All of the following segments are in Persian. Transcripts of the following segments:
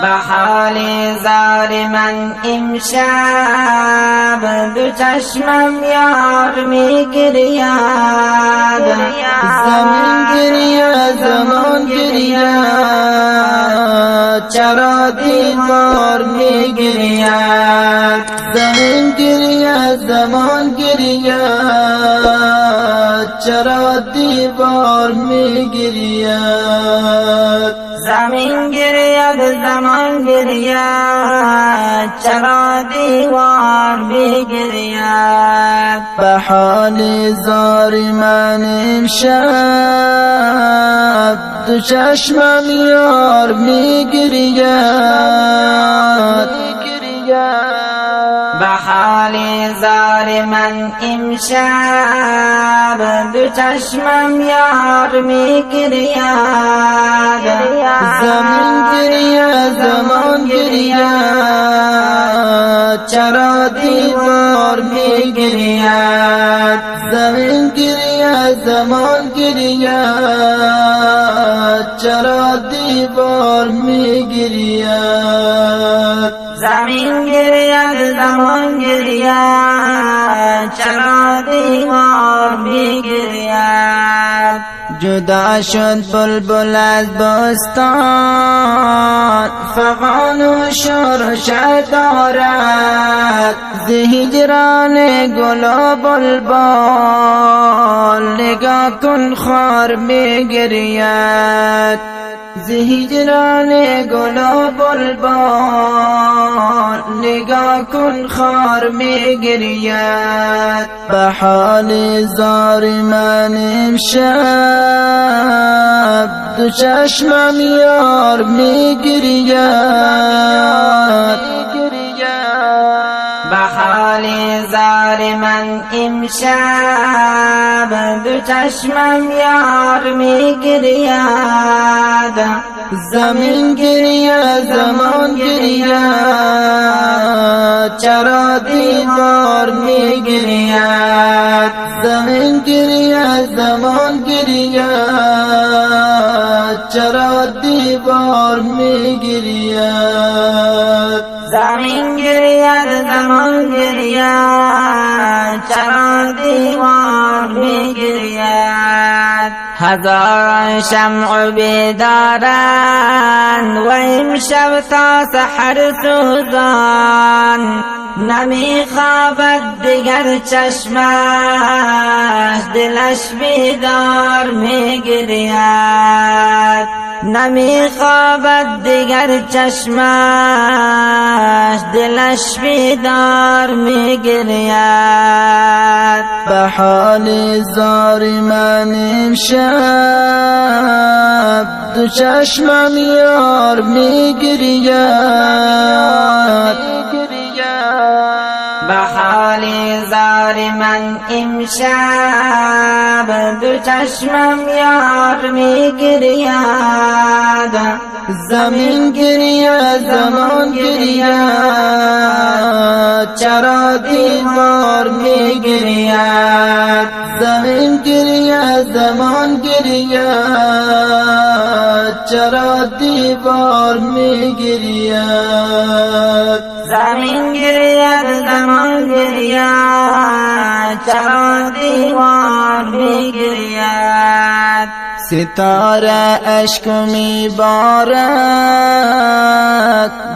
بحال زار من امشب دو چشمم یار می گرید. زمین گریه زمان گریه چرا دیوار می گرید. زمین گریه زمان گریه چرا دیوار می گرید. زمین گرید زمان گرید چرا دیوار می گرید. به حال زار من امشب دو چشمم یار می گرید. به حال زار من امشب دو چشمم یار می گرید. زمین گریه زمان گریه چرا دیوار می گرید. زمین گریه زمان گریه چرا دیوار می گرید. زمین گرید زمان گرید چرا دیوار می گرید. جدا شد بلبل از بستان فغان و شورش دارد. ز هجران گل و بلبل نگاه کن خار می گرید. ز هجران گل و بلبل نگاه کن خار می گرید. به حال زار من امشب دو چشمم یار می گرید. به حال زار من امشب دو چشمم یار می گرید. زمین گریه زمان گریه چرا دیوار می گرید. زمین گریه زمان گریه چرا دیوار می گرید. زمین گرید زمان گرید چرا دیوار می گرید. هزار شمع بیدارند و امشب تا سحر سوزان. نمی خوابد دیگر چشمش دلش بیدار می گرید. نمی خوابد دیگر چشمش دلش بیدار می گرید. به حال زار من امشب دو چشمم یار می گرید. به حال زار من امشب دو چشمم یار می گرید. زمین گریه زمان گریه چرا دیوار می گرید. زمین گریه زمان گریه چرا دیوار می گرید. زمین گرید زمان گرید چرا دیوار می گرید. ستاره اشک می بارد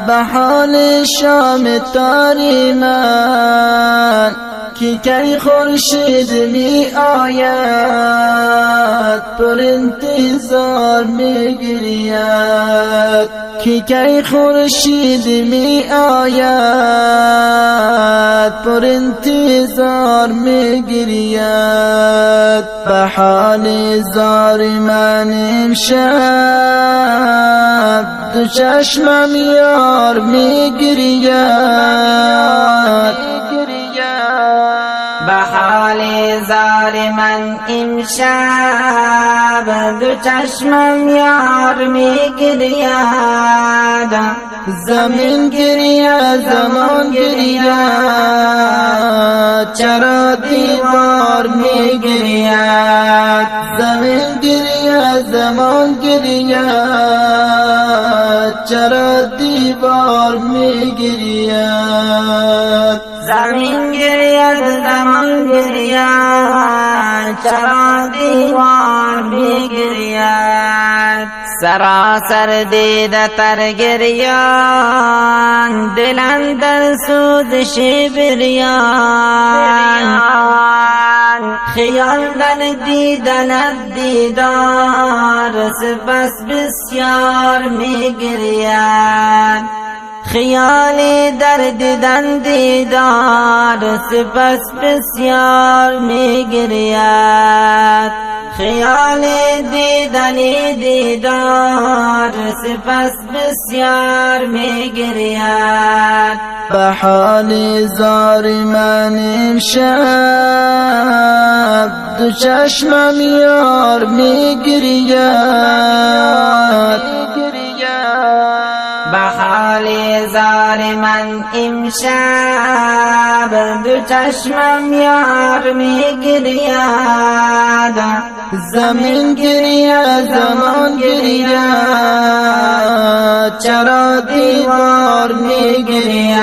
به حال شام تاری من. کی کی خورشید می آید پر انتظار می گرید. کی کی خورشید می آید پر انتظار می گرید. به حال زار من امشب دو چشمم یار می گرید. به حال زار من امشب دو چشمم یار می گرید. زمین گریه زمان گریه چرا دیوار می گرید. زمین گریه زمان گریه چرا دیوار میگرید. زمین گرید زمان گرید چرا دیوار میگرید. سراسر دیده تر گریان دلم در سوزش بریان. خیال در دیدن دیدار سپس بسیار میگرید. خیالی در دیدن دیدار سپس بسیار میگرید. خیالی دیدنی دیدار سپس بسیار میگرید. به حال زار من امشب دو چشمم یار میگرید. به حال زار من امشب دو چشمم یار میگرید. زمین گرید زمان گرید چرا دیوار میگرید.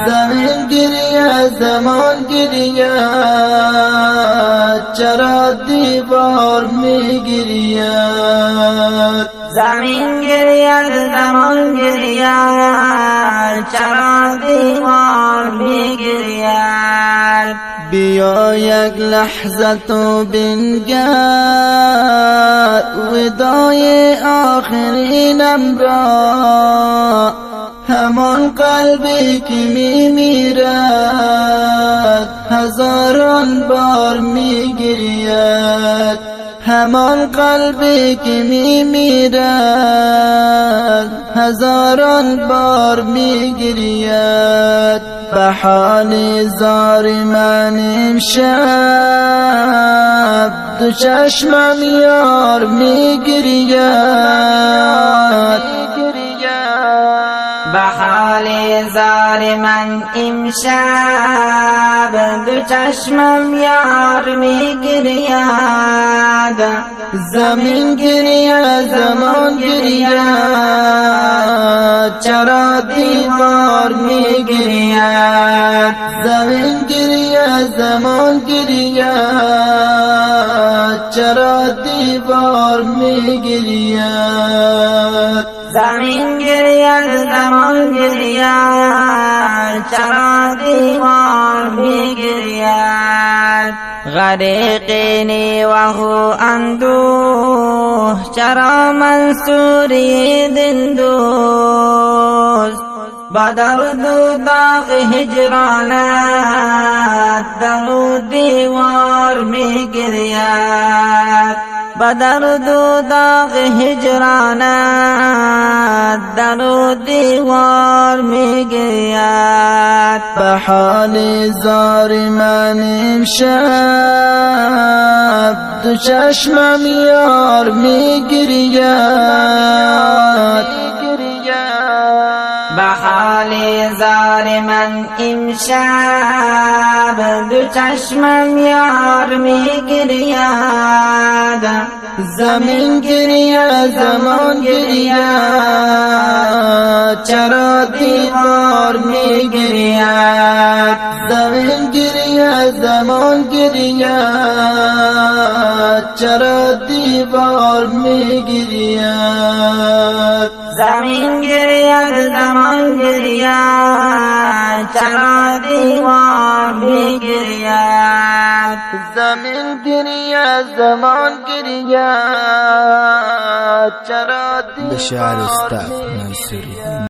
زمین گرید زمان گرید چرا دیوار میگرید. زمین گرید زمان گرید چرا دیوار میگرید. بیا یک لحظه تو بنگر ودای آخرینم را. همان قلبی که میمیرد هزاران بار میگرید. همان قلبی که میمیرد هزاران بار میگرید. به حال زار من امشب دو چشمم یار میگرید. به حال زار من امشب دو چشمم یار میگرید. زمین گرید زمان گرید چرا دیوار میگرید. زمین گرید زمان گرید چرا دیوار میگرید. زمین گرید زمان گرید چرا دیوار میگرید. غریقینی و هو اندوه چرا منصوری دندوز. با درد و داغ هجرانت در و دیوار میگرید. با درد و داغ هجرانت در و دیوار میگرید. به حال زار من امشب دو چشمم یار میگرید. به حال زار من امشب دو چشمم یار میگرید. زمین گرید زمان گرید چرا دیوار میگرید. زمین گرید زمان گرید چرا دیوار میگرید. زمین گرید زمان گرید چرا دیوار میگرید. زمین گرید زمان گرید چرا دیوار به شعر استاد منصوری.